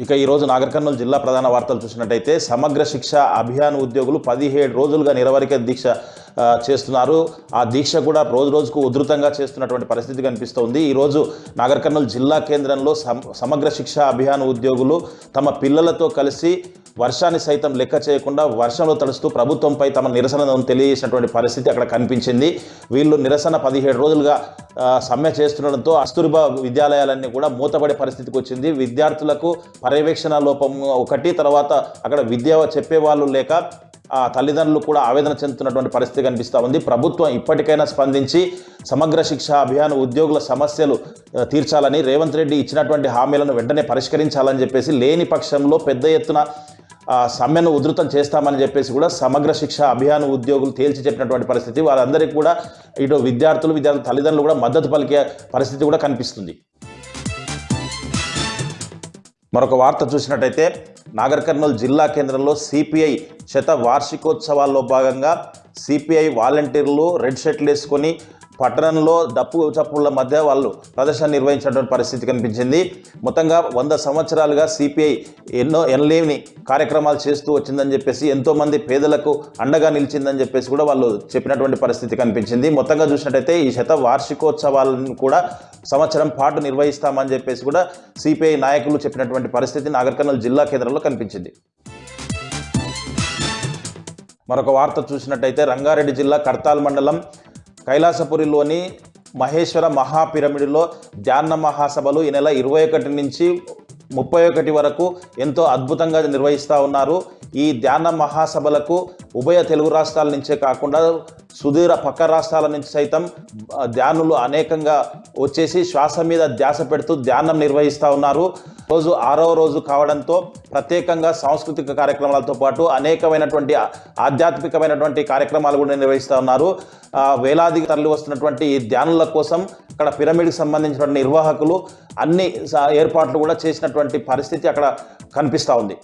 ఇక ఈరోజు నాగర్ కర్నూలు జిల్లా ప్రధాన వార్తలు చూసినట్టయితే సమగ్ర శిక్ష అభియాన్ ఉద్యోగులు 17 రోజులుగా నిరవధిక దీక్ష చేస్తున్నారు. ఆ దీక్ష కూడా రోజుకు ఉధృతంగా చేస్తున్నటువంటి పరిస్థితి కనిపిస్తోంది. ఈరోజు నాగర్ కర్నూలు జిల్లా కేంద్రంలో సమగ్ర శిక్ష అభియాన్ ఉద్యోగులు తమ పిల్లలతో కలిసి వర్షాన్ని సైతం లెక్క చేయకుండా వర్షంలో తడుస్తూ ప్రభుత్వంపై తమ నిరసనను తెలియజేసినటువంటి పరిస్థితి అక్కడ కనిపించింది. వీళ్ళు నిరసన 17 రోజులుగా సమ్మె చేస్తుండడంతో కస్తూర్బా విద్యాలయాలన్నీ కూడా మూతపడే పరిస్థితికి వచ్చింది. విద్యార్థులకు పర్యవేక్షణ లోపం ఒకటి, తర్వాత అక్కడ విద్య చెప్పేవాళ్ళు లేక తల్లిదండ్రులు కూడా ఆవేదన చెందుతున్నటువంటి పరిస్థితి కనిపిస్తూ ఉంది. ప్రభుత్వం ఇప్పటికైనా స్పందించి సమగ్ర శిక్ష అభియాన్ ఉద్యోగుల సమస్యలు తీర్చాలని, రేవంత్ రెడ్డి ఇచ్చినటువంటి హామీలను వెంటనే పరిష్కరించాలని చెప్పేసి, లేని పక్షంలో పెద్ద ఎత్తున సమ్మెను ఉధృతం చేస్తామని చెప్పేసి కూడా సమగ్ర శిక్ష అభియాన్ ఉద్యోగులు తేల్చి చెప్పినటువంటి పరిస్థితి. వారందరికీ కూడా ఇటు విద్యార్థుల తల్లిదండ్రులు కూడా మద్దతు పలికే పరిస్థితి కూడా కనిపిస్తుంది. మరొక వార్త చూసినట్టయితే నాగర్ కర్నూలు జిల్లా కేంద్రంలో సిపిఐ వార్షికోత్సవాల్లో భాగంగా సిపిఐ వాలంటీర్లు రెడ్ షర్ట్లు వేసుకొని పట్టణంలో డప్పు చప్పుల మధ్య వాళ్ళు ప్రదర్శన నిర్వహించినటువంటి పరిస్థితి కనిపించింది. మొత్తంగా 100 సంవత్సరాలుగా సిపిఐ ఎనలేని కార్యక్రమాలు చేస్తూ వచ్చిందని చెప్పేసి, ఎంతోమంది పేదలకు అండగా నిలిచిందని చెప్పేసి కూడా వాళ్ళు చెప్పినటువంటి పరిస్థితి కనిపించింది. మొత్తంగా చూసినట్టయితే ఈ వార్షికోత్సవాలను కూడా సంవత్సరం పాటు నిర్వహిస్తామని చెప్పేసి కూడా సిపిఐ నాయకులు చెప్పినటువంటి పరిస్థితి నాగర్ కర్నూలు జిల్లా కేంద్రంలో కనిపించింది. మరొక వార్త చూసినట్టయితే రంగారెడ్డి జిల్లా కర్తాల్ మండలం కైలాసపురిలోని మహేశ్వర మహాపిరమిడ్లో ధ్యాన మహాసభలు ఈ నెల 21 నుంచి 31 వరకు ఎంతో అద్భుతంగా నిర్వహిస్తూ ఉన్నారు. ఈ ధ్యాన మహాసభలకు ఉభయ తెలుగు రాష్ట్రాల నుంచే కాకుండా సుదూర పక్క రాష్ట్రాల నుంచి సైతం ధ్యానులు అనేకంగా వచ్చేసి శ్వాస మీద ధ్యాస పెడుతూ ధ్యానం నిర్వహిస్తూ ఉన్నారు. రోజు 6వ రోజు కావడంతో ప్రత్యేకంగా సాంస్కృతిక కార్యక్రమాలతో పాటు అనేకమైనటువంటి ఆధ్యాత్మికమైనటువంటి కార్యక్రమాలు కూడా నిర్వహిస్తూ ఉన్నారు. వేలాదిగా తరలి వస్తున్నటువంటి ఈ ధ్యానుల కోసం అక్కడ పిరమిడ్కి సంబంధించినటువంటి నిర్వాహకులు అన్ని ఏర్పాట్లు కూడా చేసినటువంటి పరిస్థితి అక్కడ కనిపిస్తూ ఉంది.